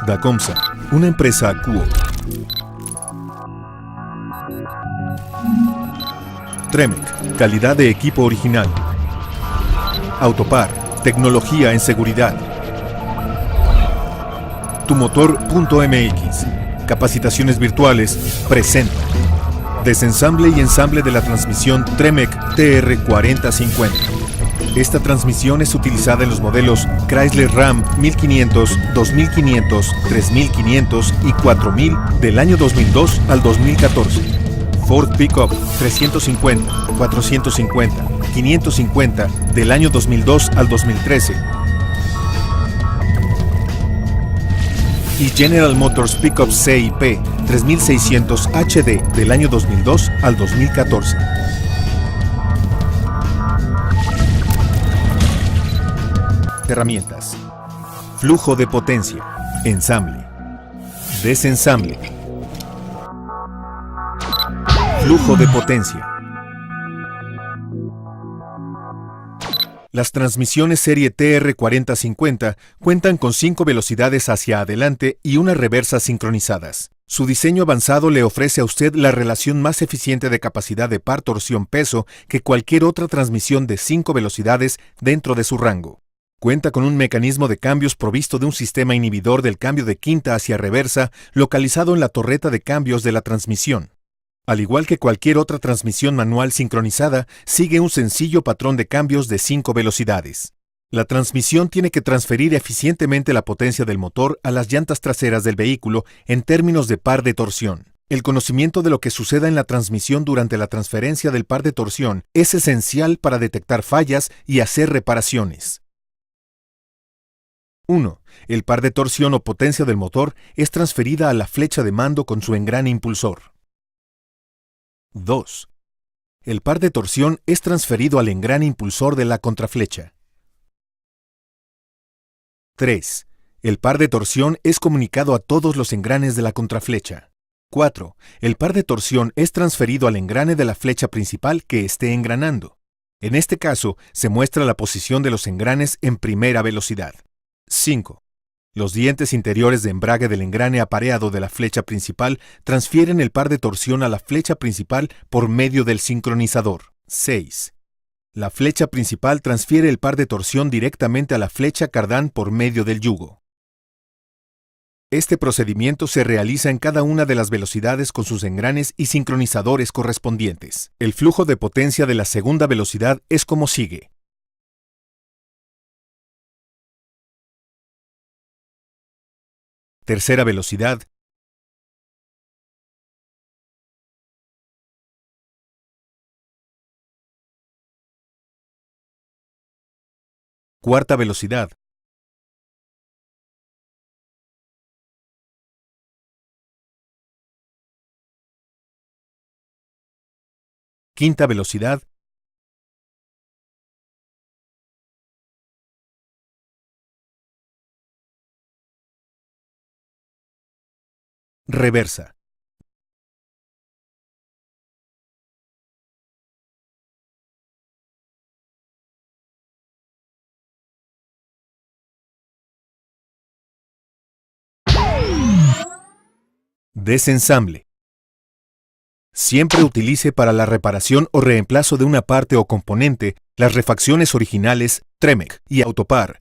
Dacomsa, una empresa Cuo. Tremec, calidad de equipo original. Autopar, tecnología en seguridad. Tumotor.mx, capacitaciones virtuales, presenta. Desensamble y ensamble de la transmisión Tremec TR4050. Esta transmisión es utilizada en los modelos Chrysler Ram 1500, 2500, 3500 y 4000 del año 2002 al 2014. Ford Pickup 350, 450, 550 del año 2002 al 2013. Y General Motors Pickup CIP 3600 HD del año 2002 al 2014. Herramientas: flujo de potencia, ensamble, desensamble, flujo de potencia. Las transmisiones serie TR4050 cuentan con 5 velocidades hacia adelante y una reversa sincronizadas. Su diseño avanzado le ofrece a usted la relación más eficiente de capacidad de par torsión-peso que cualquier otra transmisión de 5 velocidades dentro de su rango. Cuenta con un mecanismo de cambios provisto de un sistema inhibidor del cambio de quinta hacia reversa localizado en la torreta de cambios de la transmisión. Al igual que cualquier otra transmisión manual sincronizada, sigue un sencillo patrón de cambios de 5 velocidades. La transmisión tiene que transferir eficientemente la potencia del motor a las llantas traseras del vehículo en términos de par de torsión. El conocimiento de lo que suceda en la transmisión durante la transferencia del par de torsión es esencial para detectar fallas y hacer reparaciones. 1. El par de torsión o potencia del motor es transferida a la flecha de mando con su engrane impulsor. 2. El par de torsión es transferido al engrane impulsor de la contraflecha. 3. El par de torsión es comunicado a todos los engranes de la contraflecha. 4. El par de torsión es transferido al engrane de la flecha principal que esté engranando. En este caso, se muestra la posición de los engranes en primera velocidad. 5. Los dientes interiores de embrague del engrane apareado de la flecha principal transfieren el par de torsión a la flecha principal por medio del sincronizador. 6. La flecha principal transfiere el par de torsión directamente a la flecha cardán por medio del yugo. Este procedimiento se realiza en cada una de las velocidades con sus engranes y sincronizadores correspondientes. El flujo de potencia de la segunda velocidad es como sigue. Tercera velocidad. Cuarta velocidad. Quinta velocidad. Reversa. Desensamble. Siempre utilice para la reparación o reemplazo de una parte o componente las refacciones originales Tremec y Autopar.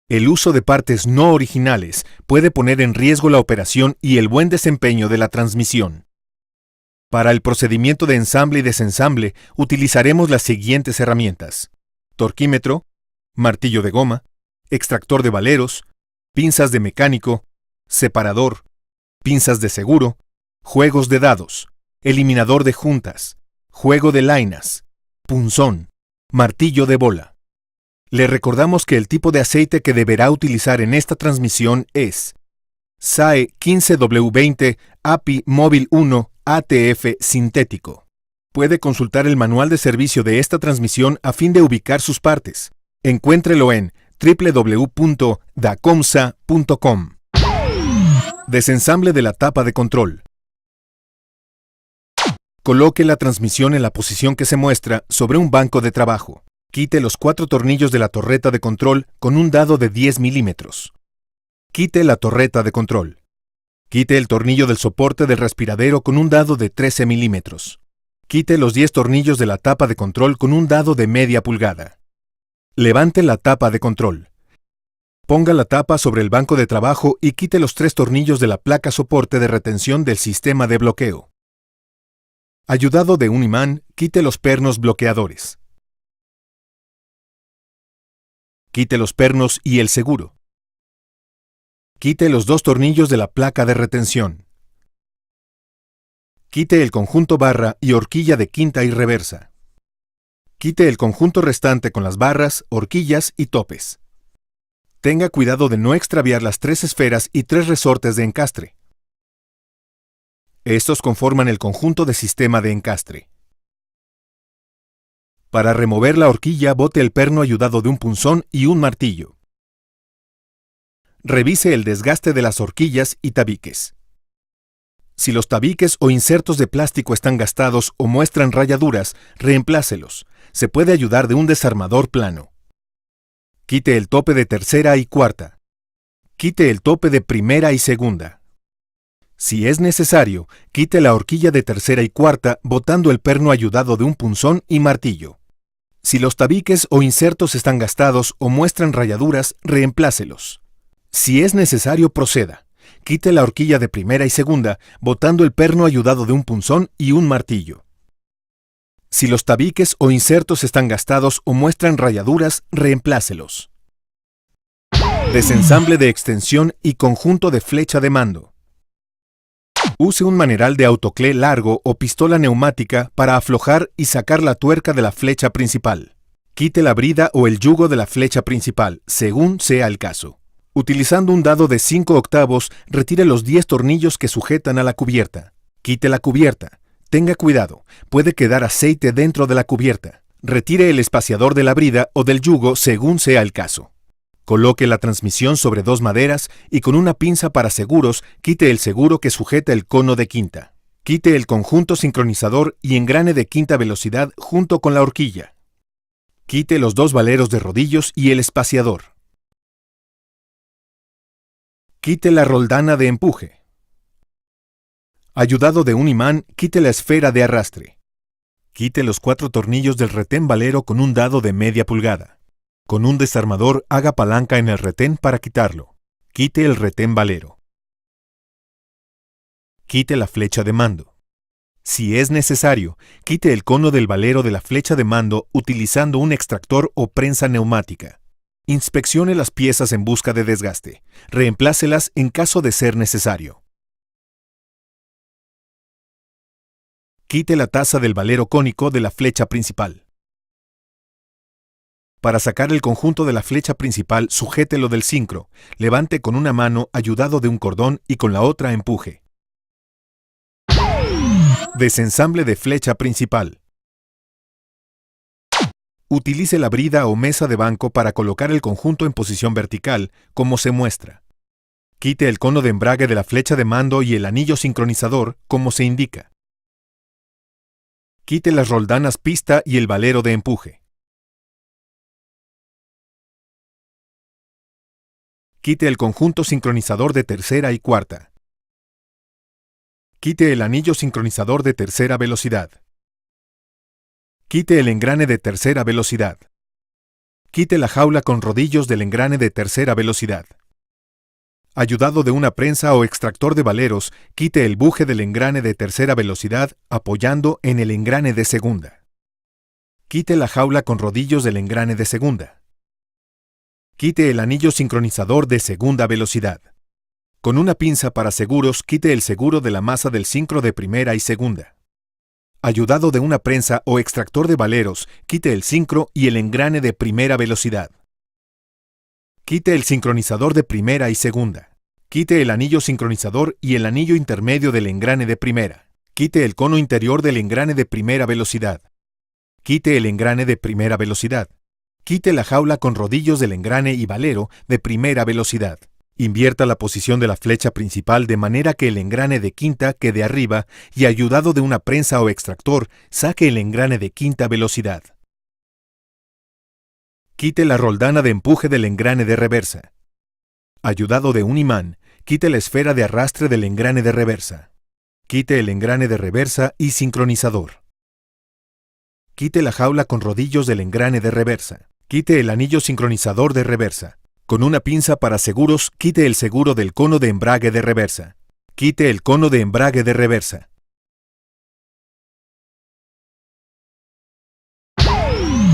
El uso de partes no originales puede poner en riesgo la operación y el buen desempeño de la transmisión. Para el procedimiento de ensamble y desensamble utilizaremos las siguientes herramientas: torquímetro, martillo de goma, extractor de valeros, pinzas de mecánico, separador, pinzas de seguro, juegos de dados, eliminador de juntas, juego de lainas, punzón, martillo de bola. Le recordamos que el tipo de aceite que deberá utilizar en esta transmisión es SAE 15W20 API Móvil 1 ATF sintético. Puede consultar el manual de servicio de esta transmisión a fin de ubicar sus partes. Encuéntrelo en www.dacomsa.com. Desensamble de la tapa de control. Coloque la transmisión en la posición que se muestra sobre un banco de trabajo. Quite los 4 tornillos de la torreta de control con un dado de 10 milímetros. Quite la torreta de control. Quite el tornillo del soporte del respiradero con un dado de 13 milímetros. Quite los 10 tornillos de la tapa de control con un dado de media pulgada. Levante la tapa de control. Ponga la tapa sobre el banco de trabajo y quite los 3 tornillos de la placa soporte de retención del sistema de bloqueo. Ayudado de un imán, quite los pernos bloqueadores. Quite los pernos y el seguro. Quite los 2 tornillos de la placa de retención. Quite el conjunto barra y horquilla de quinta y reversa. Quite el conjunto restante con las barras, horquillas y topes. Tenga cuidado de no extraviar las 3 esferas y 3 resortes de encastre. Estos conforman el conjunto de sistema de encastre. Para remover la horquilla, bote el perno ayudado de un punzón y un martillo. Revise el desgaste de las horquillas y tabiques. Si los tabiques o insertos de plástico están gastados o muestran rayaduras, reemplácelos. Se puede ayudar de un desarmador plano. Quite el tope de tercera y cuarta. Quite el tope de primera y segunda. Si es necesario, quite la horquilla de tercera y cuarta botando el perno ayudado de un punzón y martillo. Si los tabiques o insertos están gastados o muestran rayaduras, reemplácelos. Si es necesario, proceda. Quite la horquilla de primera y segunda botando el perno ayudado de un punzón y un martillo. Si los tabiques o insertos están gastados o muestran rayaduras, reemplácelos. Desensamble de extensión y conjunto de flecha de mando. Use un maneral de autoclé largo o pistola neumática para aflojar y sacar la tuerca de la flecha principal. Quite la brida o el yugo de la flecha principal, según sea el caso. Utilizando un dado de 5 octavos, retire los 10 tornillos que sujetan a la cubierta. Quite la cubierta. Tenga cuidado, puede quedar aceite dentro de la cubierta. Retire el espaciador de la brida o del yugo según sea el caso. Coloque la transmisión sobre 2 maderas y con una pinza para seguros quite el seguro que sujeta el cono de quinta. Quite el conjunto sincronizador y engrane de quinta velocidad junto con la horquilla. Quite los 2 valeros de rodillos y el espaciador. Quite la roldana de empuje. Ayudado de un imán, quite la esfera de arrastre. Quite los 4 tornillos del retén valero con un dado de media pulgada. Con un desarmador, haga palanca en el retén para quitarlo. Quite el retén valero. Quite la flecha de mando. Si es necesario, quite el cono del valero de la flecha de mando utilizando un extractor o prensa neumática. Inspeccione las piezas en busca de desgaste. Reemplácelas en caso de ser necesario. Quite la taza del valero cónico de la flecha principal. Para sacar el conjunto de la flecha principal, sujételo del sincro. Levante con una mano ayudado de un cordón y con la otra empuje. Desensamble de flecha principal. Utilice la brida o mesa de banco para colocar el conjunto en posición vertical, como se muestra. Quite el cono de embrague de la flecha de mando y el anillo sincronizador, como se indica. Quite las roldanas pista y el valero de empuje. Quite el conjunto sincronizador de tercera y cuarta. Quite el anillo sincronizador de tercera velocidad. Quite el engrane de tercera velocidad. Quite la jaula con rodillos del engrane de tercera velocidad. Ayudado de una prensa o extractor de valeros, quite el buje del engrane de tercera velocidad apoyando en el engrane de segunda. Quite la jaula con rodillos del engrane de segunda. Quite el anillo sincronizador de segunda velocidad. Con una pinza para seguros, quite el seguro de la masa del sincro de primera y segunda. Ayudado de una prensa o extractor de valeros, quite el sincro y el engrane de primera velocidad. Quite el sincronizador de primera y segunda. Quite el anillo sincronizador y el anillo intermedio del engrane de primera. Quite el cono interior del engrane de primera velocidad. Quite el engrane de primera velocidad. Quite la jaula con rodillos del engrane y valero de primera velocidad. Invierta la posición de la flecha principal de manera que el engrane de quinta quede arriba y ayudado de una prensa o extractor, saque el engrane de quinta velocidad. Quite la roldana de empuje del engrane de reversa. Ayudado de un imán, quite la esfera de arrastre del engrane de reversa. Quite el engrane de reversa y sincronizador. Quite la jaula con rodillos del engrane de reversa. Quite el anillo sincronizador de reversa. Con una pinza para seguros, quite el seguro del cono de embrague de reversa. Quite el cono de embrague de reversa.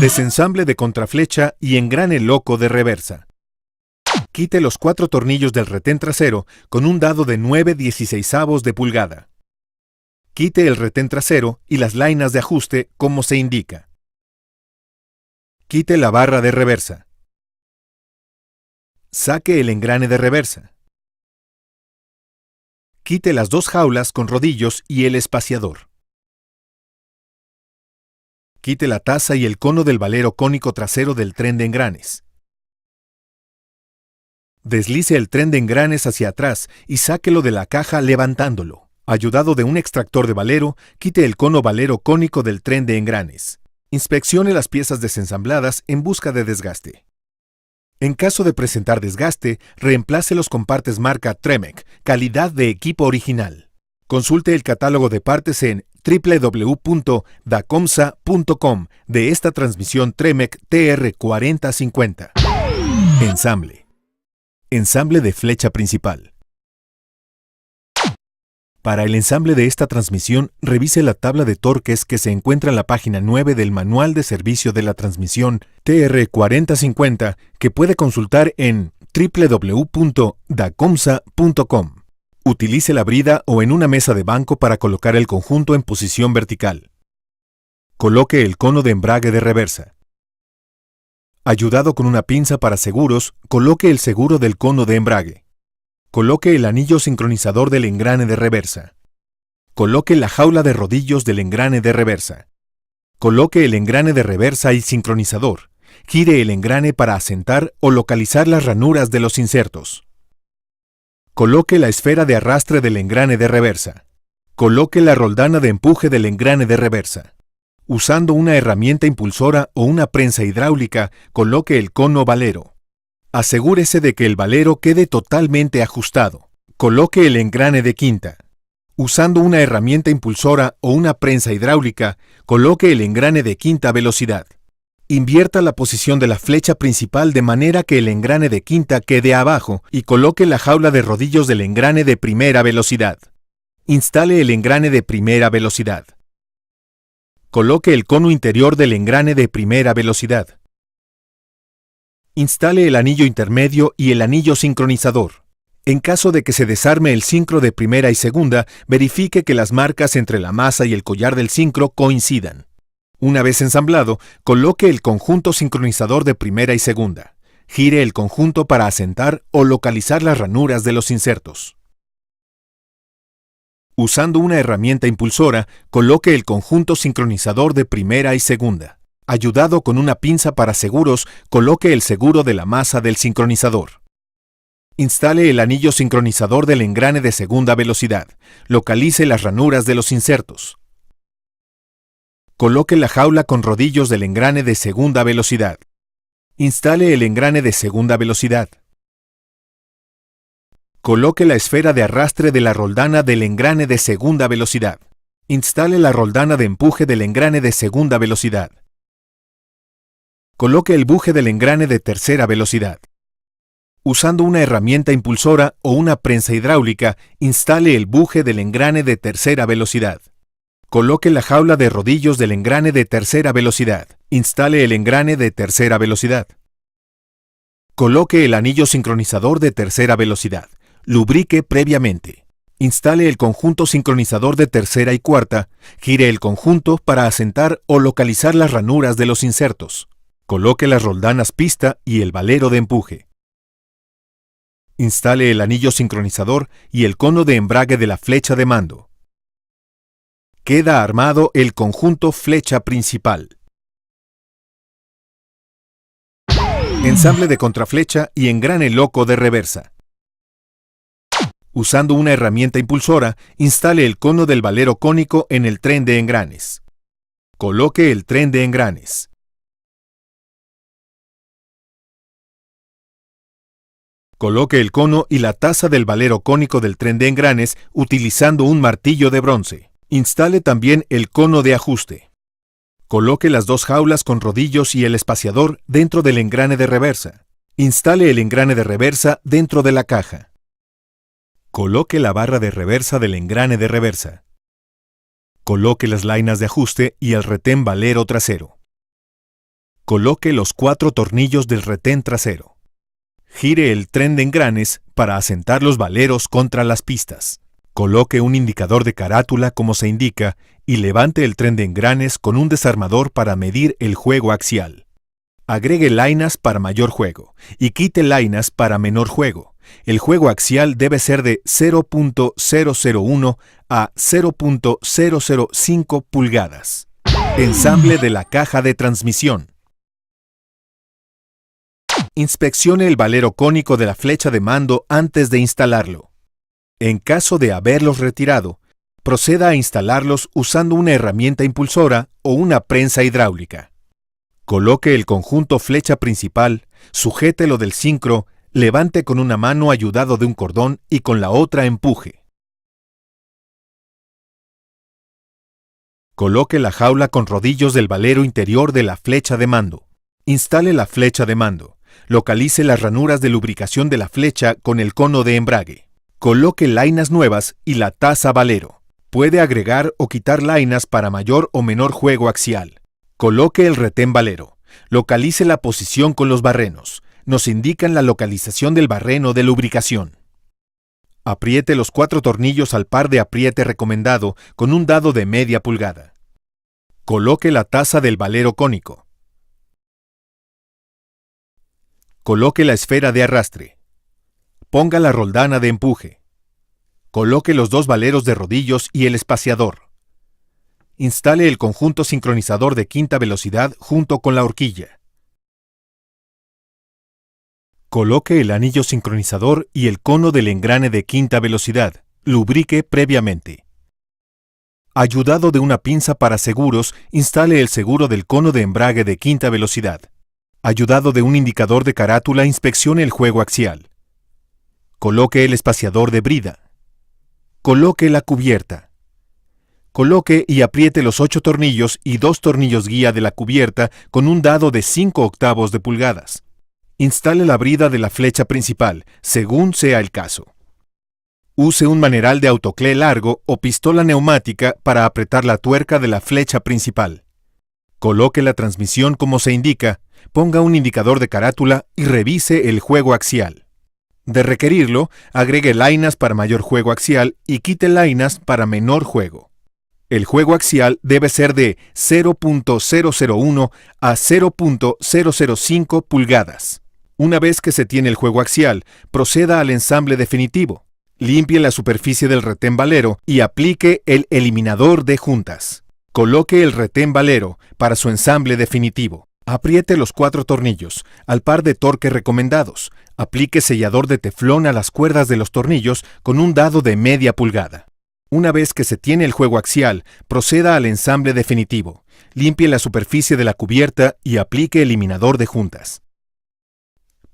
Desensamble de contraflecha y engrane loco de reversa. Quite los 4 tornillos del retén trasero con un dado de 9/16 de pulgada. Quite el retén trasero y las lainas de ajuste como se indica. Quite la barra de reversa. Saque el engrane de reversa. Quite las 2 jaulas con rodillos y el espaciador. Quite la taza y el cono del valero cónico trasero del tren de engranes. Deslice el tren de engranes hacia atrás y sáquelo de la caja levantándolo. Ayudado de un extractor de valero, quite el cono valero cónico del tren de engranes. Inspeccione las piezas desensambladas en busca de desgaste. En caso de presentar desgaste, reemplácelos con partes marca Tremec, calidad de equipo original. Consulte el catálogo de partes en www.dacomsa.com de esta transmisión Tremec TR4050. Ensamble. Ensamble de flecha principal. Para el ensamble de esta transmisión, revise la tabla de torques que se encuentra en la página 9 del Manual de Servicio de la Transmisión TR4050 que puede consultar en www.dacomsa.com. Utilice la brida o en una mesa de banco para colocar el conjunto en posición vertical. Coloque el cono de embrague de reversa. Ayudado con una pinza para seguros, coloque el seguro del cono de embrague. Coloque el anillo sincronizador del engrane de reversa. Coloque la jaula de rodillos del engrane de reversa. Coloque el engrane de reversa y sincronizador. Gire el engrane para asentar o localizar las ranuras de los insertos. Coloque la esfera de arrastre del engrane de reversa. Coloque la roldana de empuje del engrane de reversa. Usando una herramienta impulsora o una prensa hidráulica, coloque el cono valero. Asegúrese de que el valero quede totalmente ajustado. Coloque el engrane de quinta. Usando una herramienta impulsora o una prensa hidráulica, coloque el engrane de quinta velocidad. Invierta la posición de la flecha principal de manera que el engrane de quinta quede abajo y coloque la jaula de rodillos del engrane de primera velocidad. Instale el engrane de primera velocidad. Coloque el cono interior del engrane de primera velocidad. Instale el anillo intermedio y el anillo sincronizador. En caso de que se desarme el sincro de primera y segunda, verifique que las marcas entre la masa y el collar del sincro coincidan. Una vez ensamblado, coloque el conjunto sincronizador de primera y segunda. Gire el conjunto para asentar o localizar las ranuras de los insertos. Usando una herramienta impulsora, coloque el conjunto sincronizador de primera y segunda. Ayudado con una pinza para seguros, coloque el seguro de la masa del sincronizador. Instale el anillo sincronizador del engrane de segunda velocidad. Localice las ranuras de los insertos. Coloque la jaula con rodillos del engrane de segunda velocidad. Instale el engrane de segunda velocidad. Coloque la esfera de arrastre de la roldana del engrane de segunda velocidad. Instale la roldana de empuje del engrane de segunda velocidad. Coloque el buje del engrane de tercera velocidad. Usando una herramienta impulsora o una prensa hidráulica, instale el buje del engrane de tercera velocidad. Coloque la jaula de rodillos del engrane de tercera velocidad. Instale el engrane de tercera velocidad. Coloque el anillo sincronizador de tercera velocidad. Lubrique previamente. Instale el conjunto sincronizador de tercera y cuarta. Gire el conjunto para asentar o localizar las ranuras de los insertos. Coloque las roldanas pista y el valero de empuje. Instale el anillo sincronizador y el cono de embrague de la flecha de mando. Queda armado el conjunto flecha principal. Ensamble de contraflecha y engrane loco de reversa. Usando una herramienta impulsora, instale el cono del valero cónico en el tren de engranes. Coloque el tren de engranes. Coloque el cono y la taza del valero cónico del tren de engranes utilizando un martillo de bronce. Instale también el cono de ajuste. Coloque las dos jaulas con rodillos y el espaciador dentro del engrane de reversa. Instale el engrane de reversa dentro de la caja. Coloque la barra de reversa del engrane de reversa. Coloque las lainas de ajuste y el retén valero trasero. Coloque los 4 tornillos del retén trasero. Gire el tren de engranes para asentar los valeros contra las pistas. Coloque un indicador de carátula como se indica y levante el tren de engranes con un desarmador para medir el juego axial. Agregue lainas para mayor juego y quite lainas para menor juego. El juego axial debe ser de 0.001 a 0.005 pulgadas. Ensamble de la caja de transmisión. Inspeccione el valero cónico de la flecha de mando antes de instalarlo. En caso de haberlos retirado, proceda a instalarlos usando una herramienta impulsora o una prensa hidráulica. Coloque el conjunto flecha principal, sujételo del sincro, levante con una mano ayudado de un cordón y con la otra empuje. Coloque la jaula con rodillos del valero interior de la flecha de mando. Instale la flecha de mando. Localice las ranuras de lubricación de la flecha con el cono de embrague. Coloque lainas nuevas y la taza valero. Puede agregar o quitar lainas para mayor o menor juego axial. Coloque el retén valero. Localice la posición con los barrenos. Nos indican la localización del barreno de lubricación. Apriete los 4 tornillos al par de apriete recomendado con un dado de media pulgada. Coloque la taza del valero cónico. Coloque la esfera de arrastre. Ponga la roldana de empuje. Coloque los 2 valeros de rodillos y el espaciador. Instale el conjunto sincronizador de quinta velocidad junto con la horquilla. Coloque el anillo sincronizador y el cono del engrane de quinta velocidad. Lubrique previamente. Ayudado de una pinza para seguros, instale el seguro del cono de embrague de quinta velocidad. Ayudado de un indicador de carátula, inspeccione el juego axial. Coloque el espaciador de brida. Coloque la cubierta. Coloque y apriete los 8 tornillos y 2 tornillos guía de la cubierta con un dado de 5/8 de pulgadas. Instale la brida de la flecha principal, según sea el caso. Use un maneral de autoclé largo o pistola neumática para apretar la tuerca de la flecha principal. Coloque la transmisión como se indica, ponga un indicador de carátula y revise el juego axial. De requerirlo, agregue lainas para mayor juego axial y quite lainas para menor juego. El juego axial debe ser de 0.001 a 0.005 pulgadas. Una vez que se tiene el juego axial, proceda al ensamble definitivo. Limpie la superficie del retén valero y aplique el eliminador de juntas. Coloque el retén valero para su ensamble definitivo. Apriete los 4 tornillos, al par de torque recomendados. Aplique sellador de teflón a las cuerdas de los tornillos con un dado de media pulgada. Una vez que se tiene el juego axial, proceda al ensamble definitivo. Limpie la superficie de la cubierta y aplique eliminador de juntas.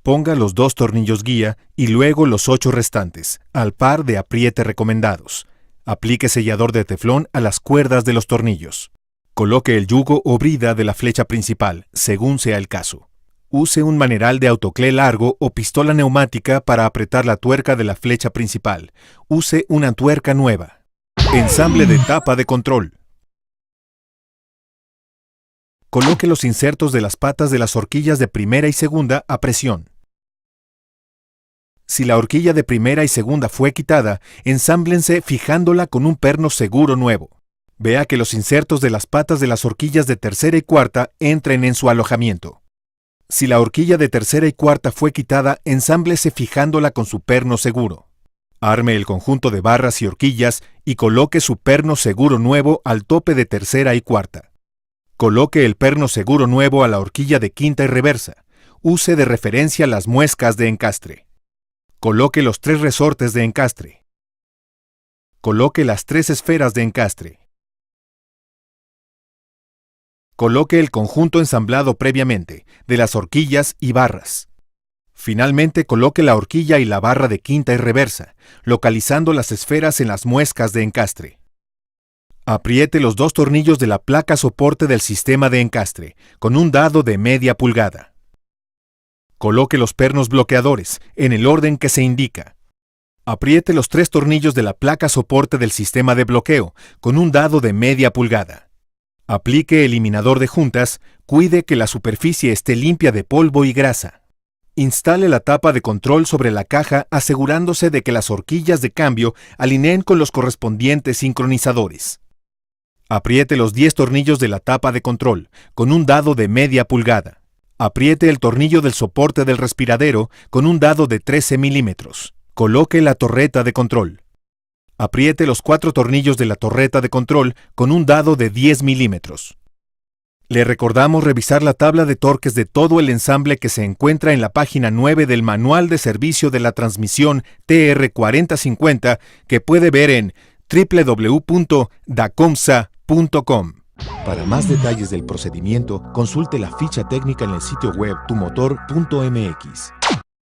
Ponga los 2 tornillos guía y luego los 8 restantes, al par de apriete recomendados. Aplique sellador de teflón a las cuerdas de los tornillos. Coloque el yugo o brida de la flecha principal, según sea el caso. Use un maneral de autoclé largo o pistola neumática para apretar la tuerca de la flecha principal. Use una tuerca nueva. Ensamble de tapa de control. Coloque los insertos de las patas de las horquillas de primera y segunda a presión. Si la horquilla de primera y segunda fue quitada, ensámblense fijándola con un perno seguro nuevo. Vea que los insertos de las patas de las horquillas de tercera y cuarta entren en su alojamiento. Si la horquilla de tercera y cuarta fue quitada, ensámblese fijándola con su perno seguro. Arme el conjunto de barras y horquillas y coloque su perno seguro nuevo al tope de tercera y cuarta. Coloque el perno seguro nuevo a la horquilla de quinta y reversa. Use de referencia las muescas de encastre. Coloque los 3 resortes de encastre. Coloque las 3 esferas de encastre. Coloque el conjunto ensamblado previamente, de las horquillas y barras. Finalmente, coloque la horquilla y la barra de quinta y reversa, localizando las esferas en las muescas de encastre. Apriete los 2 tornillos de la placa soporte del sistema de encastre, con un dado de media pulgada. Coloque los pernos bloqueadores, en el orden que se indica. Apriete los 3 tornillos de la placa soporte del sistema de bloqueo, con un dado de media pulgada. Aplique eliminador de juntas, cuide que la superficie esté limpia de polvo y grasa. Instale la tapa de control sobre la caja asegurándose de que las horquillas de cambio alineen con los correspondientes sincronizadores. Apriete los 10 tornillos de la tapa de control, con un dado de media pulgada. Apriete el tornillo del soporte del respiradero con un dado de 13 milímetros. Coloque la torreta de control. Apriete los 4 tornillos de la torreta de control con un dado de 10 milímetros. Le recordamos revisar la tabla de torques de todo el ensamble que se encuentra en la página 9 del Manual de Servicio de la Transmisión TR4050 que puede ver en www.dacomsa.com. Para más detalles del procedimiento, consulte la ficha técnica en el sitio web tumotor.mx.